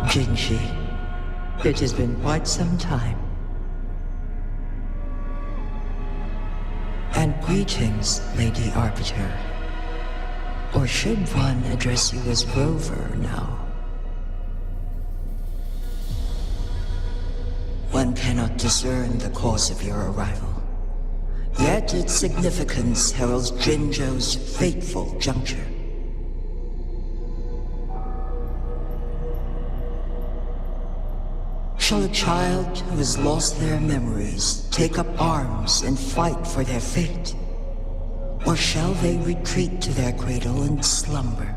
Jinji, it has been quite some time. And greetings, Lady Arbiter. Or should one address you as Rover now? One cannot discern the cause of your arrival. Yet its significance heralds Jinzhou's fateful juncture. Shall a child who has lost their memories take up arms and fight for their fate? Or shall they retreat to their cradle and slumber?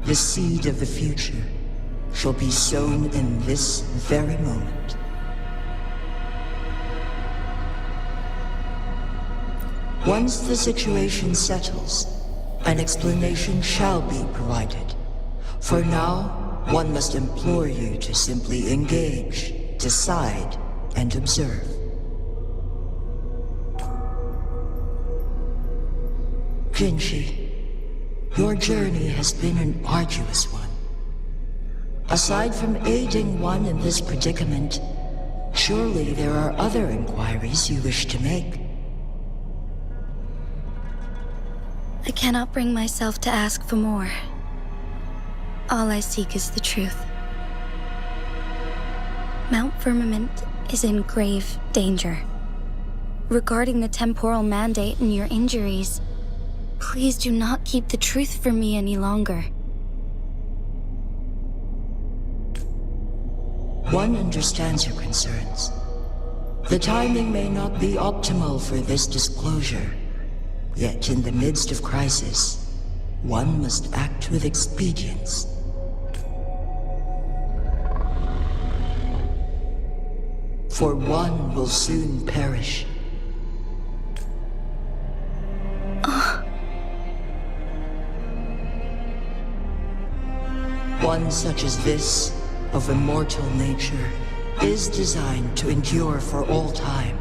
The seed of the future shall be sown in this very moment. Once the situation settles, an explanation shall be provided. For now, one must implore you to simply engage, decide, and observe. Jinji, your journey has been an arduous one. Aside from aiding one in this predicament, surely there are other inquiries you wish to make. I cannot bring myself to ask for more. All I seek is the truth. Mount Firmament is in grave danger. Regarding the temporal mandate and your injuries, please do not keep the truth from me any longer. One understands your concerns. The timing may not be optimal for this disclosure, yet in the midst of crisis, one must act with expedience. For one will soon perish. One such as this, of immortal nature, is designed to endure for all time.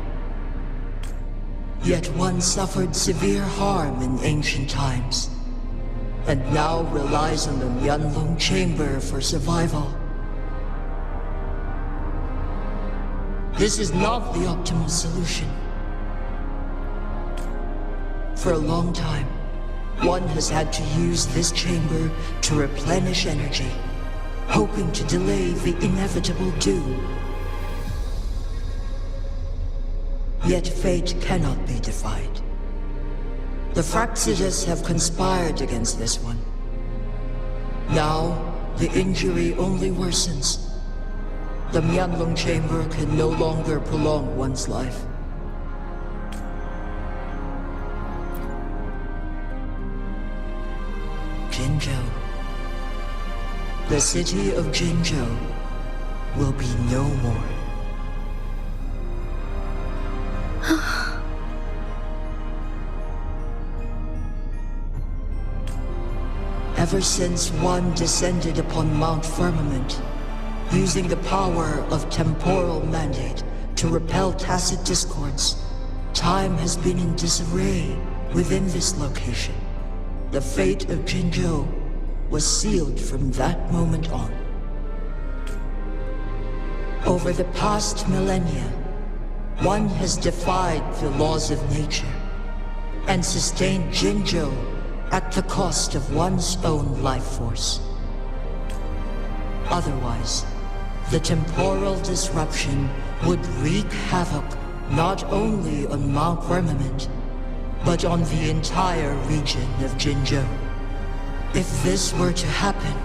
Yet one suffered severe harm in ancient times, and now relies on the Myanlong Chamber for survival. This is not the optimal solution. For a long time, one has had to use this chamber to replenish energy, hoping to delay the inevitable doom. Yet fate cannot be defied. The Fraxidas have conspired against this one. Now, the injury only worsens. The Myanlong Chamber can no longer prolong one's life. Jinzhou. The city of Jinzhou will be no more. Ever since one descended upon Mount Firmament, using the power of temporal mandate to repel tacit discords, time has been in disarray within this location. The fate of Jinzhou was sealed from that moment on. Over the past millennia, one has defied the laws of nature and sustained Jinzhou at the cost of one's own life force. Otherwise, the temporal disruption would wreak havoc not only on Mount Firmament, but on the entire region of Jinzhou. If this were to happen,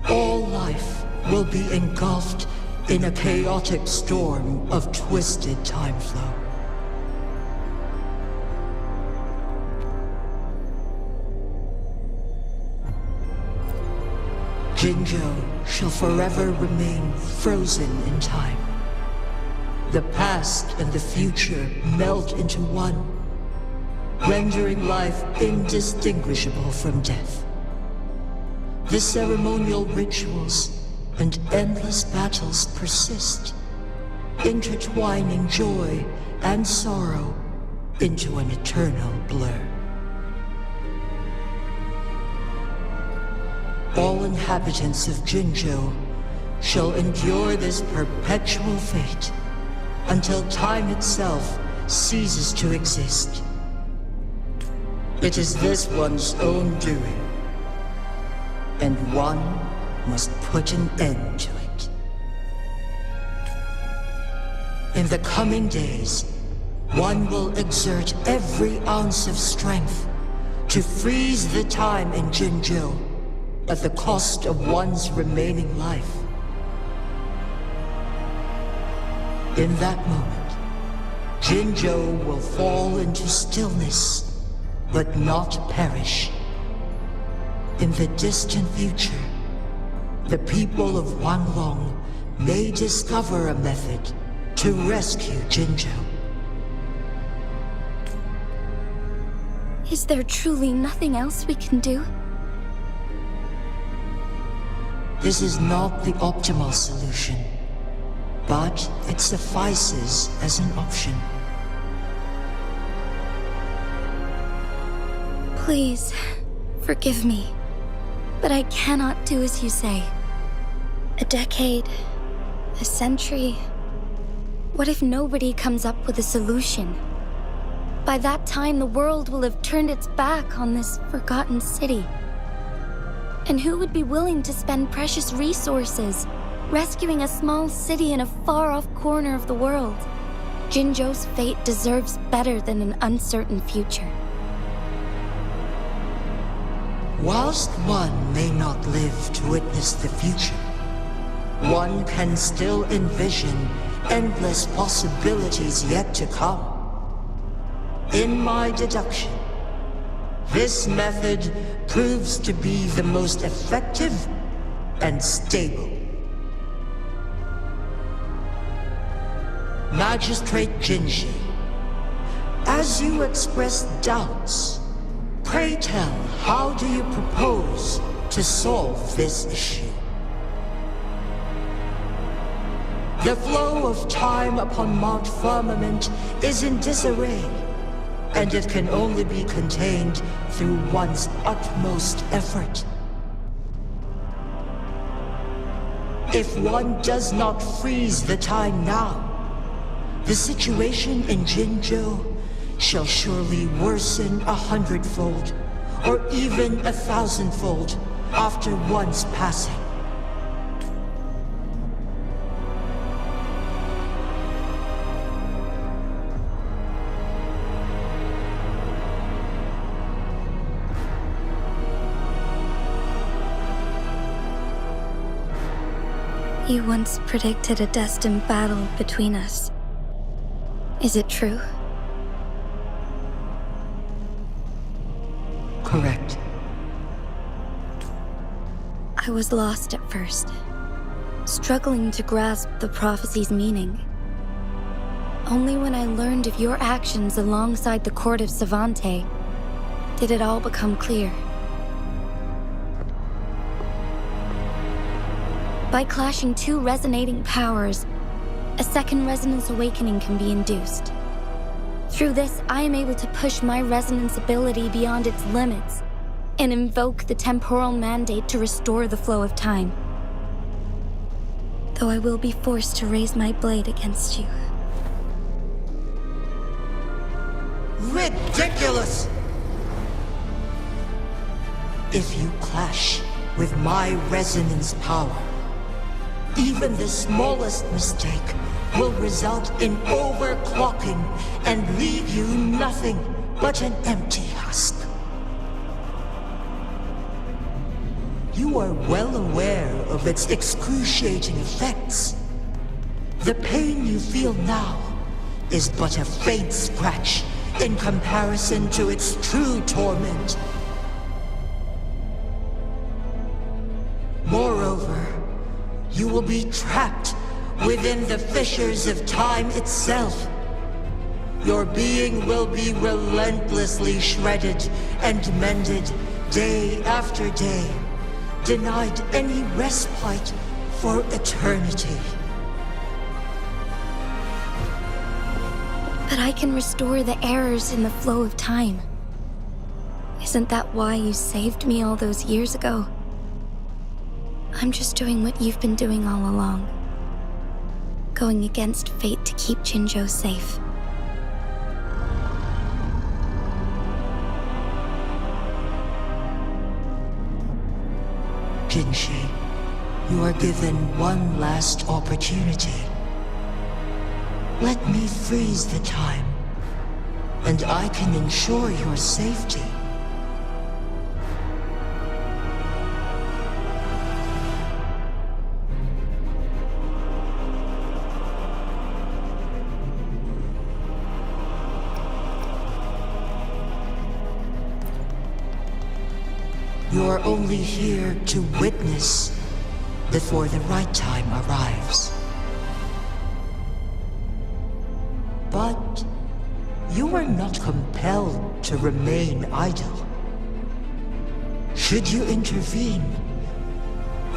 all life will be engulfed in a chaotic storm of twisted time flow. Jinzhou shall forever remain frozen in time. The past and the future melt into one, rendering life indistinguishable from death. The ceremonial rituals and endless battles persist, intertwining joy and sorrow into an eternal blur. all inhabitants of Jinzhou shall endure this perpetual fate until time itself ceases to exist. It is this one's own doing, and one must put an end to it. In the coming days, one will exert every ounce of strength to freeze the time in Jinzhou at the cost of one's remaining life. In that moment, Jinzhou will fall into stillness, but not perish. In the distant future, the people of Wanglong may discover a method to rescue Jinzhou. Is there truly nothing else we can do? This is not the optimal solution, but it suffices as an option. Please, forgive me, but I cannot do as you say. A decade, a century. What if nobody comes up with a solution? By that time, the world will have turned its back on this forgotten city. And who would be willing to spend precious resources rescuing a small city in a far-off corner of the world? Jinzhou's fate deserves better than an uncertain future. Whilst one may not live to witness the future, one can still envision endless possibilities yet to come. In my deduction, this method proves to be the most effective and stable. Magistrate Jinji, as you express doubts, pray tell, how do you propose to solve this issue? The flow of time upon Mount Firmament is in disarray, and it can only be contained through one's utmost effort. If one does not freeze the time now, the situation in Jinzhou shall surely worsen 100-fold, or even 1,000-fold after one's passing. You once predicted a destined battle between us. Is it true? Correct. I was lost at first, struggling to grasp the prophecy's meaning. Only when I learned of your actions alongside the court of Savante did it all become clear. By clashing two resonating powers, a second resonance awakening can be induced. Through this, I am able to push my resonance ability beyond its limits and invoke the temporal mandate to restore the flow of time. Though I will be forced to raise my blade against you. Ridiculous! If you clash with my resonance power, even the smallest mistake will result in overclocking and leave you nothing but an empty husk. You are well aware of its excruciating effects. The pain you feel now is but a faint scratch in comparison to its true torment. Moreover, you will be trapped within the fissures of time itself. Your being will be relentlessly shredded and mended day after day, denied any respite for eternity. But I can restore the errors in the flow of time. Isn't that why you saved me all those years ago? I'm just doing what you've been doing all along. Going against fate to keep Jinzhou safe. Jinshi, you are given one last opportunity. Let me freeze the time, and I can ensure your safety. You're only here to witness before the right time arrives. But you are not compelled to remain idle. Should you intervene,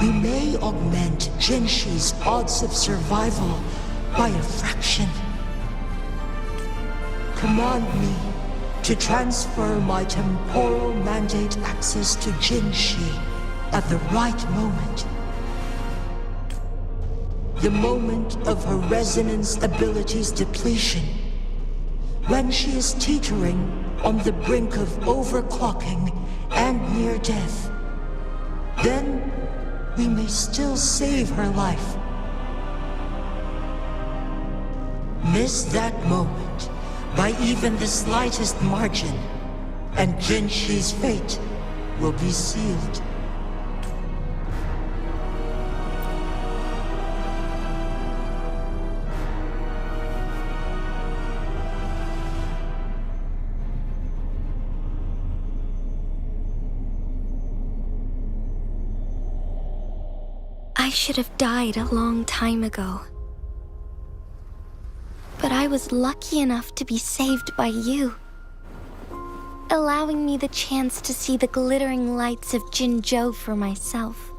we may augment Jinshi's odds of survival by a fraction. Command me to transfer my temporal mandate access to Jinshi at the right moment. The moment of her resonance ability's depletion, when she is teetering on the brink of overclocking and near death. Then we may still save her life. Miss that moment by even the slightest margin, and Jinshi's fate will be sealed. I should have died a long time ago. But I was lucky enough to be saved by you, allowing me the chance to see the glittering lights of Jinzhou for myself.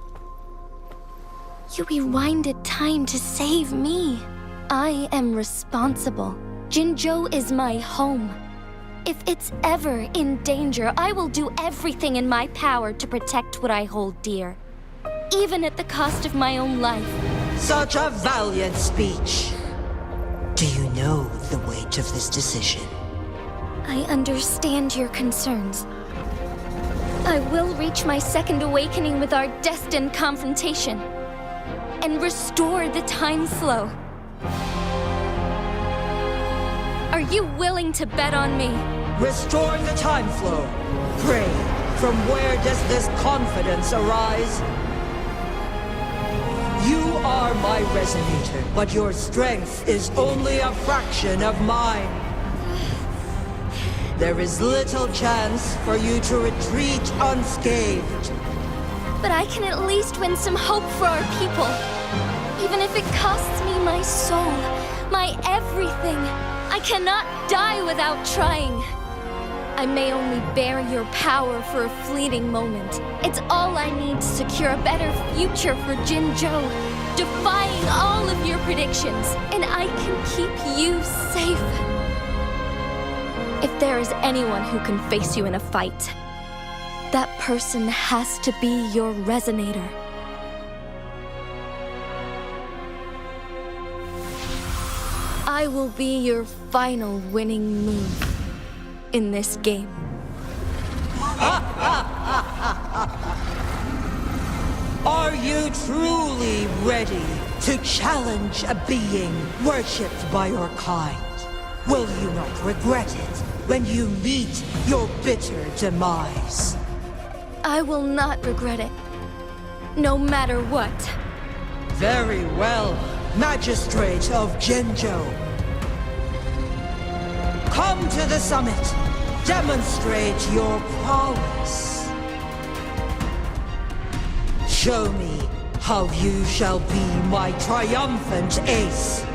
You rewinded time to save me. I am responsible. Jinzhou is my home. If it's ever in danger, I will do everything in my power to protect what I hold dear, even at the cost of my own life. Such a valiant speech. Do you know the weight of this decision? I understand your concerns. I will reach my second awakening with our destined confrontation and restore the time flow. Are you willing to bet on me? Restore the time flow. Pray, from where does this confidence arise? You are my resonator, but your strength is only a fraction of mine. There is little chance for you to retreat unscathed. But I can at least win some hope for our people. Even if it costs me my soul, my everything. I cannot die without trying. I may only bear your power for a fleeting moment. It's all I need to secure a better future for Jinzhou, defying all of your predictions, and I can keep you safe. If there is anyone who can face you in a fight, that person has to be your resonator. I will be your final winning move in this game. Are you truly ready to challenge a being worshipped by your kind? Will you not regret it when you meet your bitter demise? I will not regret it, no matter what. Very well, Magistrate of Jinzhou. Come to the summit. Demonstrate your prowess. Show me how you shall be my triumphant ace.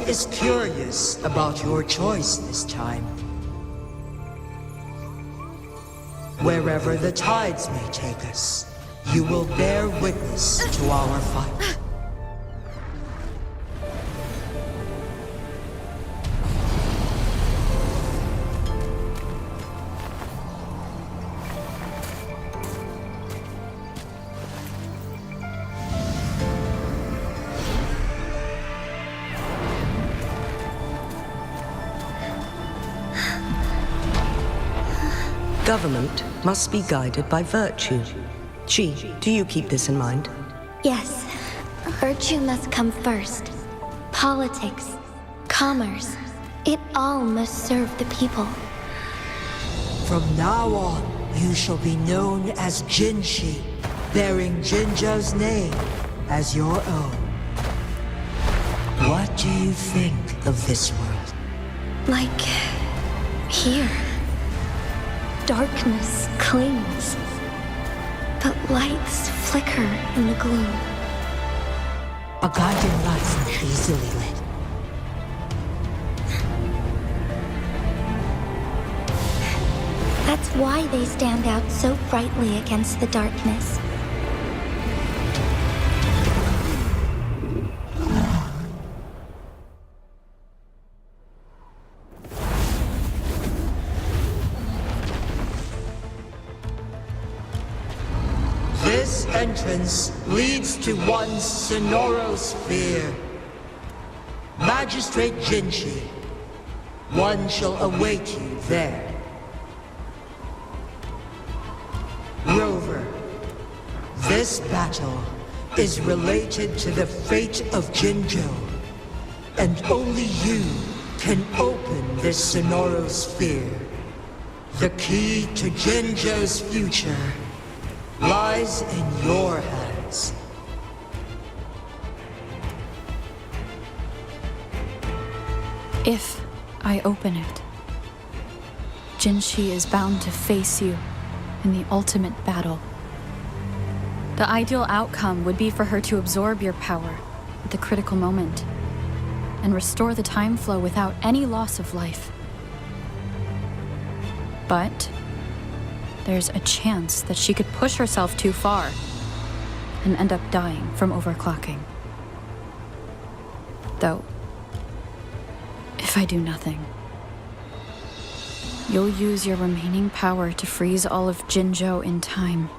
is curious about your choice this time. Wherever the tides may take us, you will bear witness to our fight. Government must be guided by virtue. Chi, do you keep this in mind? Yes, virtue must come first. Politics, commerce, it all must serve the people. From now on, you shall be known as Jinshi, bearing Jinzhou's name as your own. What do you think of this world? Like here. Darkness clings, but lights flicker in the gloom. A guiding light easily lit. That's why they stand out so brightly against the darkness. This entrance leads to one's Sonoro sphere. Magistrate Jinshi, one shall await you there. Rover, this battle is related to the fate of Jinzhou, and only you can open this Sonoro sphere. The key to Jinzhou's future lies in your hands. If I open it, Jinshi is bound to face you in the ultimate battle. The ideal outcome would be for her to absorb your power at the critical moment and restore the time flow without any loss of life. But there's a chance that she could push herself too far and end up dying from overclocking. Though, if I do nothing, you'll use your remaining power to freeze all of Jinzhou in time.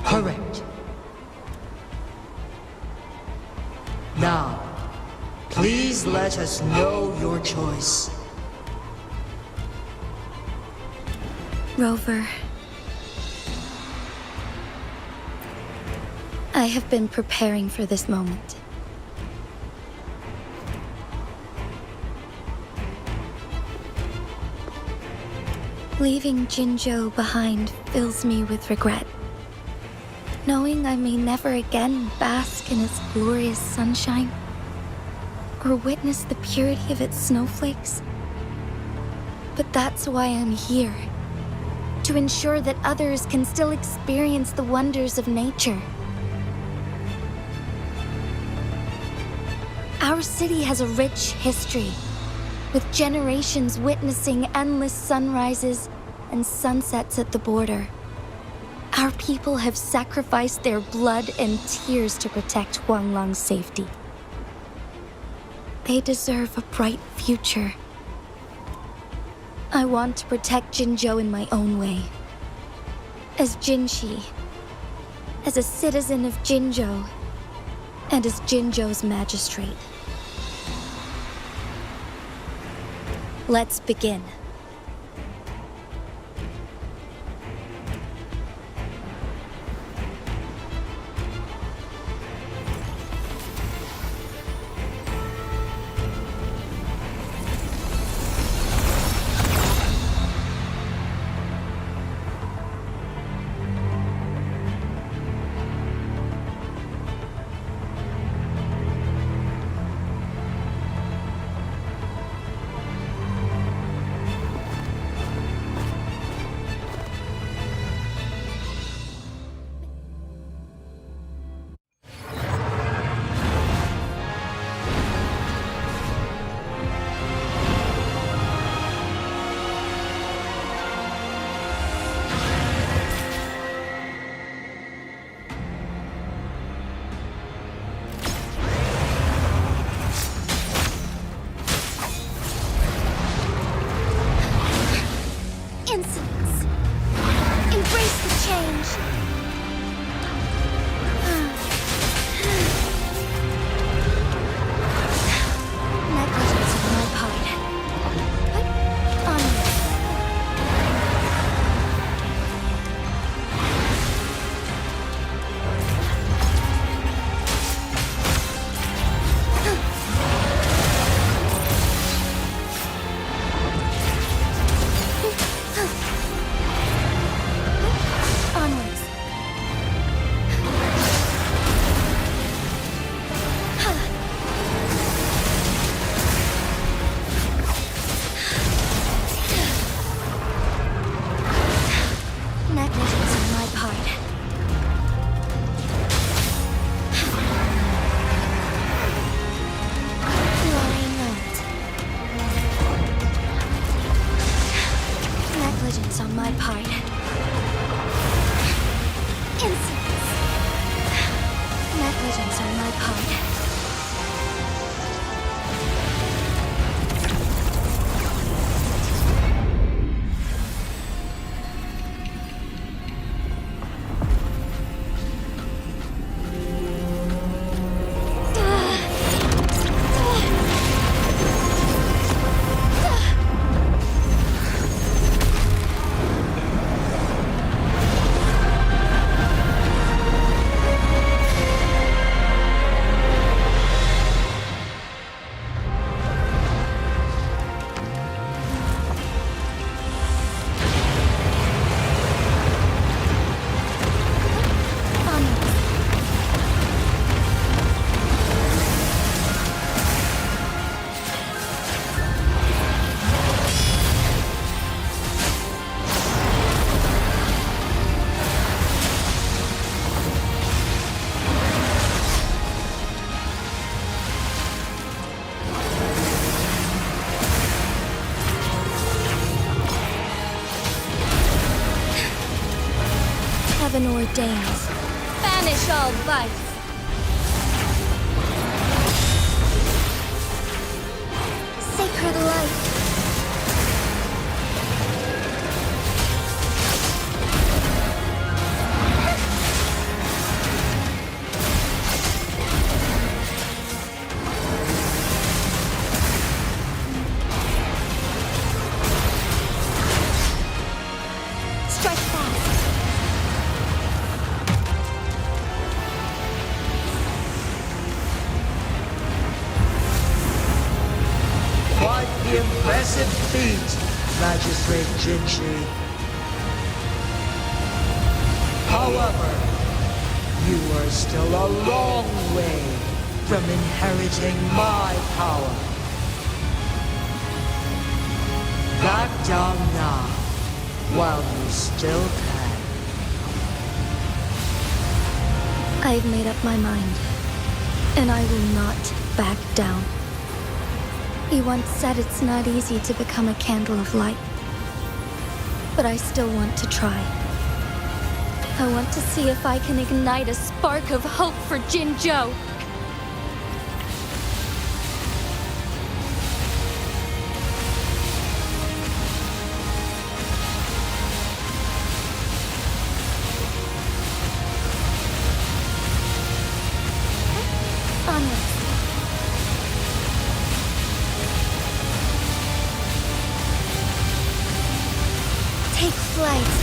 Correct. Now, please let us know your choice. Rover, I have been preparing for this moment. Leaving Jinzhou behind fills me with regret. Knowing I may never again bask in its glorious sunshine, or witness the purity of its snowflakes. But that's why I'm here. To ensure that others can still experience the wonders of nature. Our city has a rich history, with generations witnessing endless sunrises and sunsets at the border. Our people have sacrificed their blood and tears to protect Huanglang's safety. They deserve a bright future. I want to protect Jinzhou in my own way. As Jinshi, as a citizen of Jinzhou, and as Jinzhou's magistrate. Let's begin. heaven ordains. Banish all vice. Sacred light. Strike fast. Quite the impressive feat, Magistrate Jinshi. However, you are still a long way from inheriting my power. Back down now, while you still can. I've made up my mind, and I will not back down. You once said it's not easy to become a candle of light, but I still want to try. I want to see if I can ignite a spark of hope for Jinzhou. Onwards. Take flight.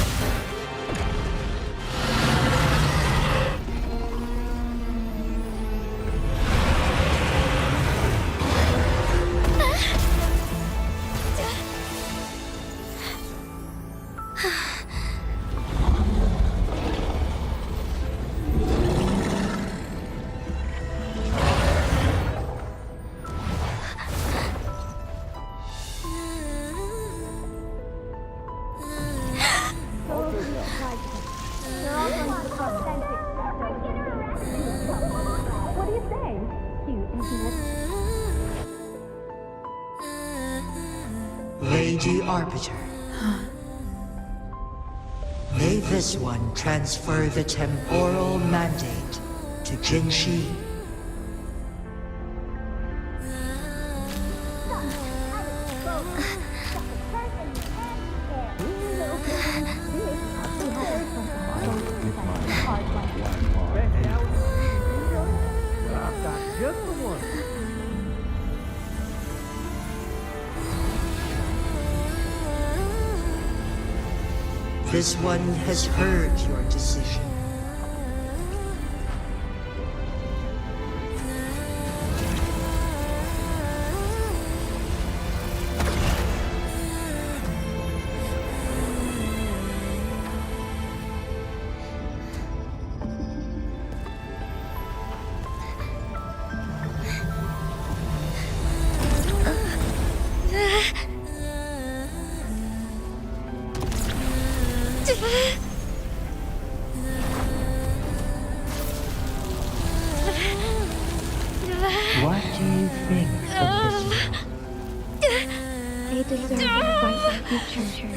What do you say, cute idiot? Lady Arbiter. May this one transfer the temporal mandate to Jinshi. This one has heard your decision. What do you think of this? They deserve a bright future.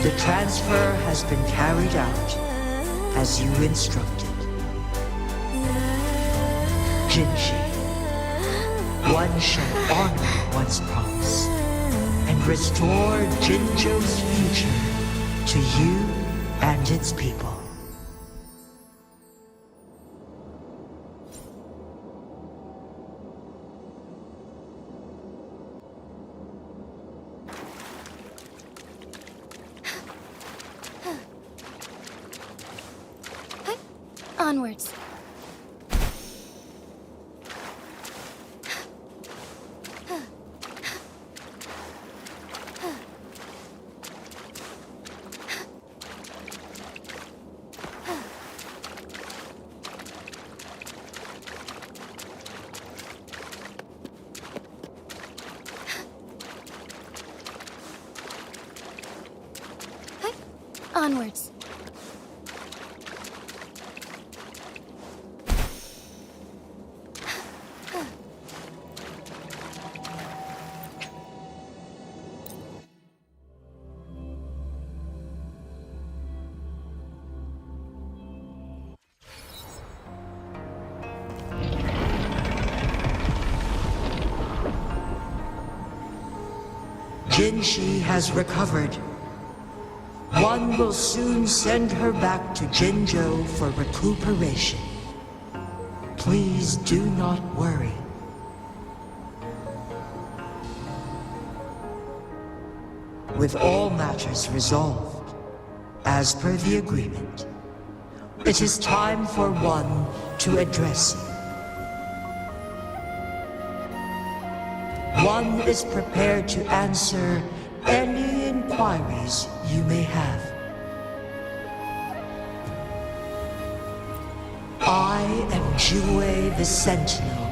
The transfer has been carried out as you instructed. Jinshi, one shall honor one's promise and restore Jinzhou's future to you and its people. Onwards. Onwards. Jinshi has recovered. One will soon send her back to Jinzhou for recuperation. Please do not worry. With all matters resolved, as per the agreement, it is time for one to address you. One is prepared to answer any inquiries you may have. I am Jue the Sentinel,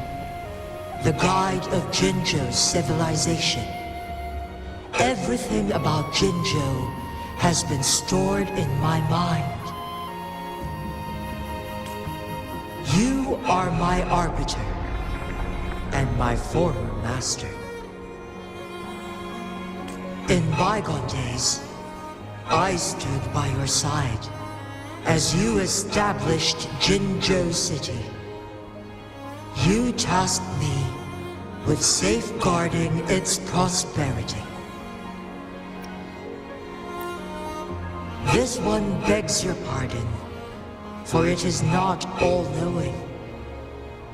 the guide of Jinzhou's civilization. Everything about Jinzhou has been stored in my mind. You are my arbiter and my former master. In bygone days, I stood by your side as you established Jinzhou City. You tasked me with safeguarding its prosperity. This one begs your pardon, for it is not all-knowing.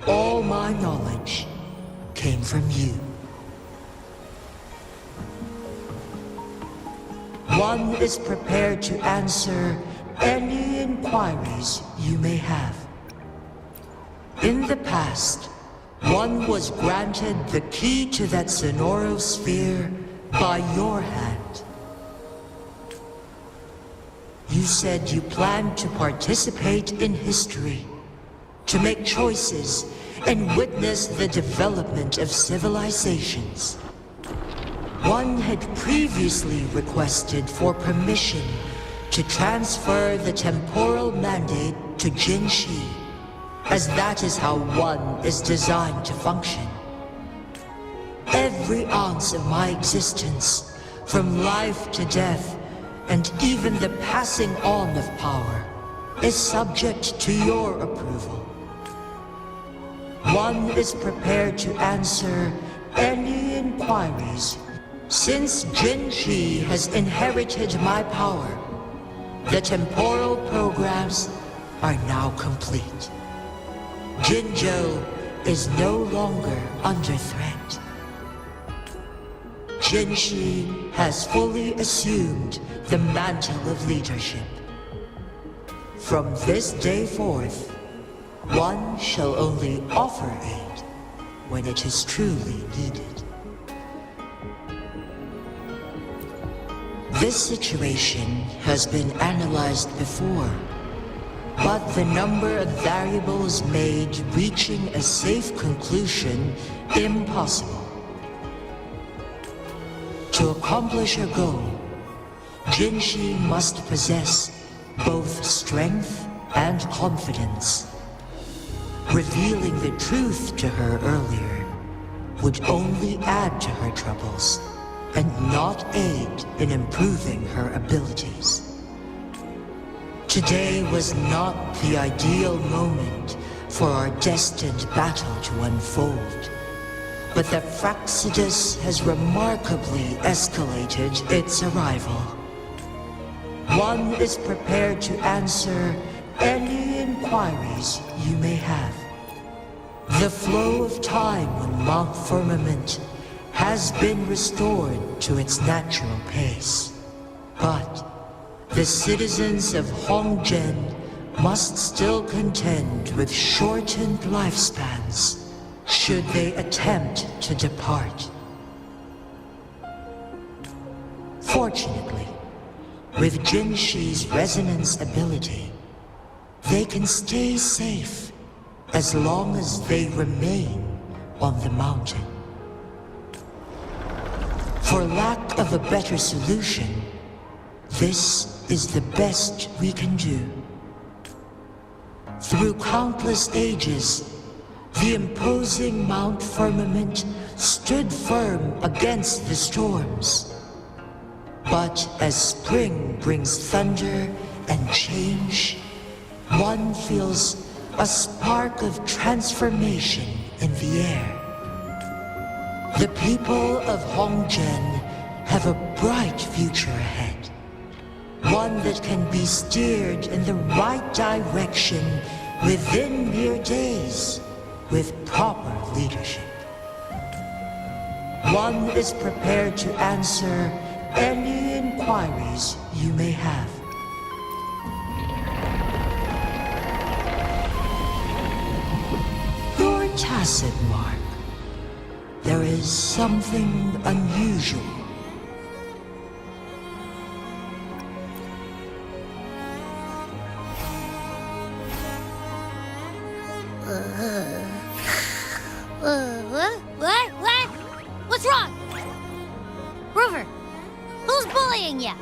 All my knowledge came from you. One is prepared to answer any inquiries you may have. In the past, one was granted the key to that Sonoro sphere by your hand. You said you planned to participate in history, to make choices and witness the development of civilizations. One had previously requested for permission to transfer the temporal mandate to Jinshi, as that is how one is designed to function. Every ounce of my existence, from life to death, and even the passing on of power, is subject to your approval. One is prepared to answer any inquiries. Since Jinshi has inherited my power, the temporal programs are now complete. Jinzhou is no longer under threat. Jinshi has fully assumed the mantle of leadership. From this day forth, one shall only offer aid when it is truly needed. This situation has been analyzed before, but the number of variables made reaching a safe conclusion impossible. To accomplish her goal, Jinshi must possess both strength and confidence. Revealing the truth to her earlier would only add to her troubles and not aid in improving her abilities. Today was not the ideal moment for our destined battle to unfold, but the Fraxidus has remarkably escalated its arrival. One is prepared to answer any inquiries you may have. The flow of time on Mount Firmament has been restored to its natural pace, but the citizens of Hongzhen must still contend with shortened lifespans should they attempt to depart. Fortunately, with Jinshi's resonance ability, they can stay safe as long as they remain on the mountain. For lack of a better solution, This is the best we can do. Through countless ages, the imposing Mount Firmament stood firm against the storms. But as spring brings thunder and change, one feels a spark of transformation in the air. The people of Hongzhen have a bright future ahead. One that can be steered in the right direction within mere days with proper leadership. One is prepared to answer any inquiries you may have. Your tacit mark. There is something unusual. What? What's wrong? Rover, who's bullying you?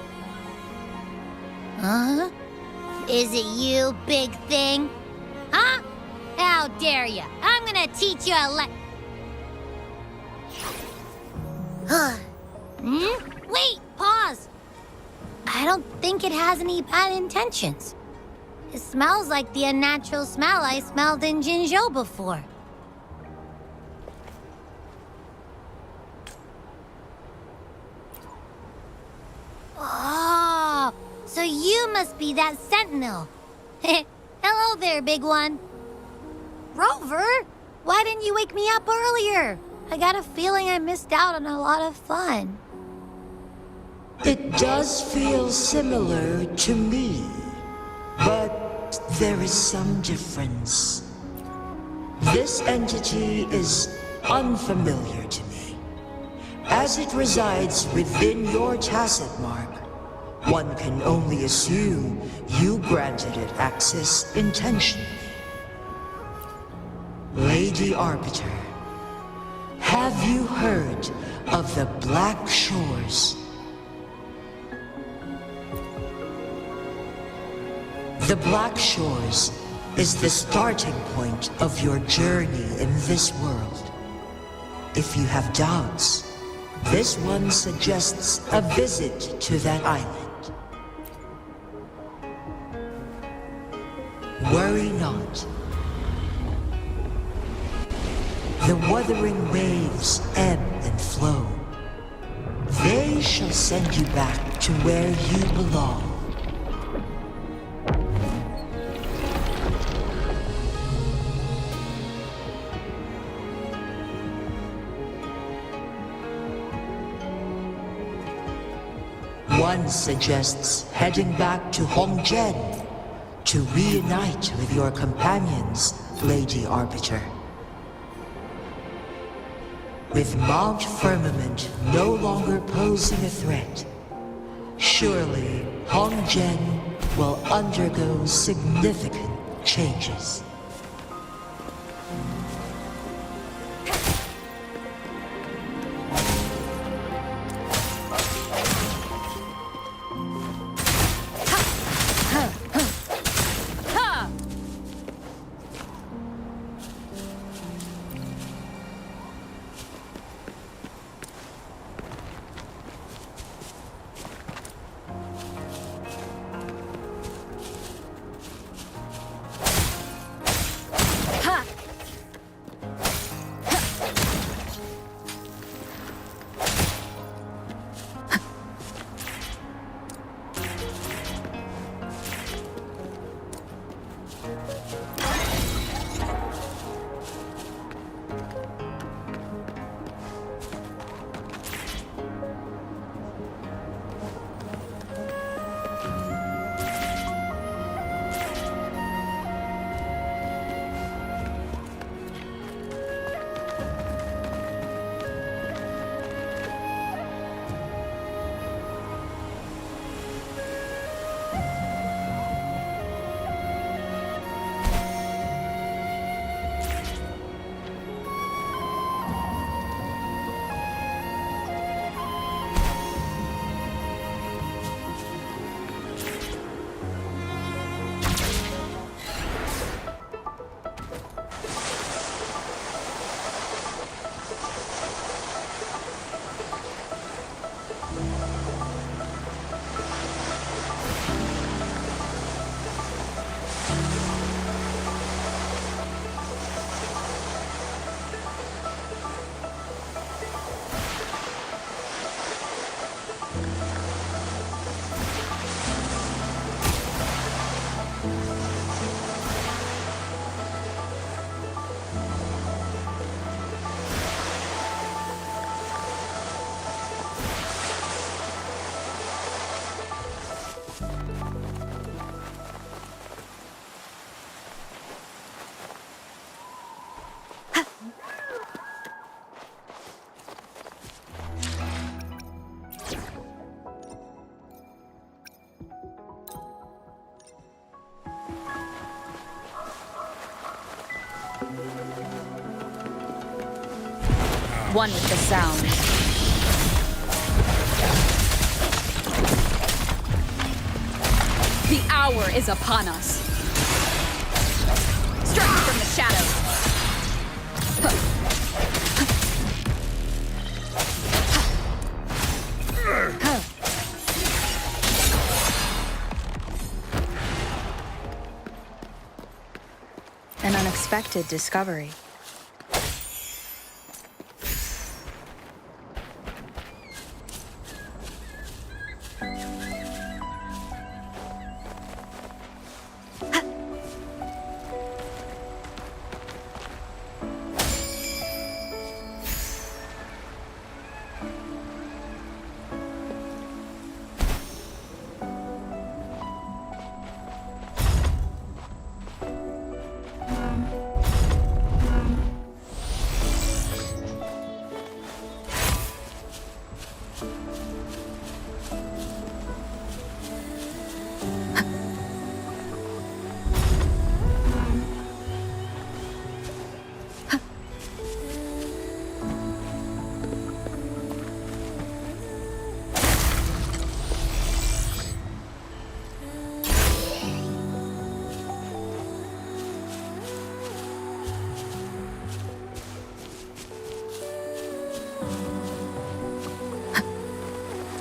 Huh? Is it you, big thing? Huh? How dare you? I'm gonna teach you a Wait, pause. I don't think it has any bad intentions. It smells like the unnatural smell I smelled in Jinzhou before. Oh, so you must be that sentinel. Hello there, big one. Rover, why didn't you wake me up earlier? I got a feeling I missed out on a lot of fun. It does feel similar to me, but there is some difference. This entity is unfamiliar to me. As it resides within your tacit mark, one can only assume you granted it access intentionally. Lady Arbiter, have you heard of the Black Shores? The Black Shores is the starting point of your journey in this world. If you have doubts, this one suggests a visit to that island. Worry not. The Wuthering Waves ebb and flow. They shall send you back to where you belong. One suggests heading back to Hongzhen to reunite with your companions, Lady Arbiter. With Mount Firmament no longer posing a threat, surely Hongzhen will undergo significant changes. one with the sound. The hour is upon us. Strike from the shadows. An unexpected discovery.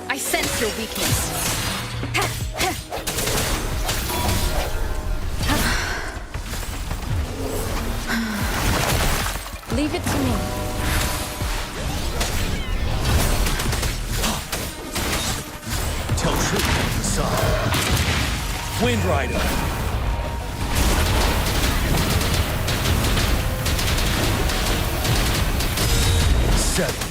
I sense your weakness. Leave it to me. Tell truth, Suff. Wind Rider. Seven.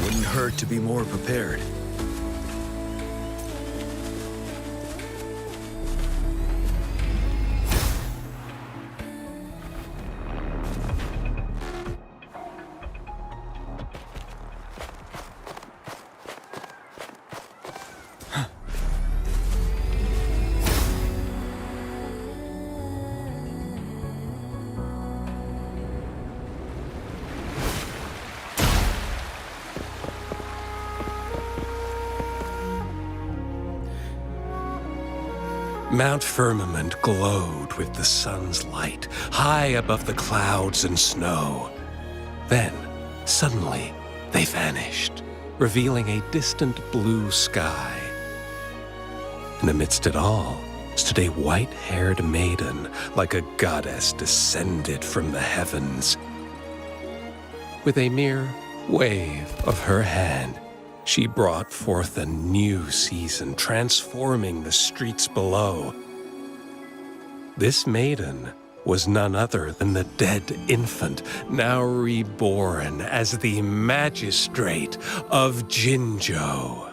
Wouldn't hurt to be more prepared. Mount Firmament glowed with the sun's light, high above the clouds and snow. Then, suddenly, they vanished, revealing a distant blue sky. And amidst it all stood a white-haired maiden, like a goddess descended from the heavens. With a mere wave of her hand, she brought forth a new season, transforming the streets below. This maiden was none other than the dead infant, now reborn as the magistrate of Jinzhou.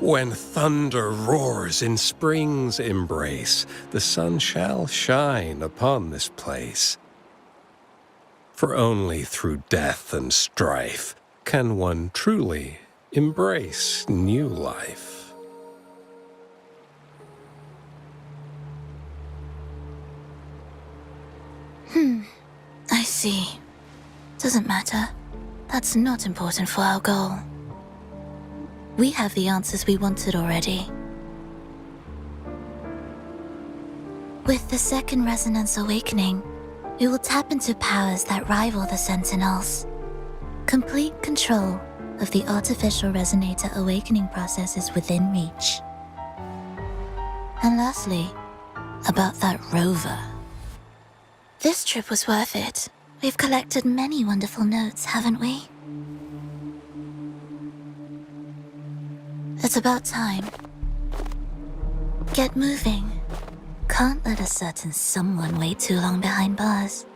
When thunder roars in spring's embrace, the sun shall shine upon this place. For only through death and strife can one truly embrace new life. I see. Doesn't matter. That's not important for our goal. We have the answers we wanted already. With the second resonance awakening, we will tap into powers that rival the Sentinels. Complete control of the artificial resonator awakening process is within reach. And lastly, about that rover. This trip was worth it. We've collected many wonderful notes, haven't we? It's about time. Get moving. Can't let a certain someone wait too long behind bars.